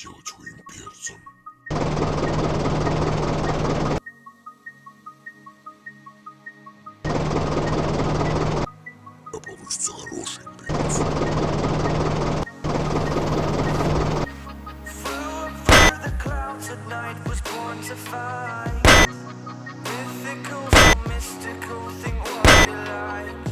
сделать его имперцем. А получится хороший имперец. Mythical, so mystical, think what you like.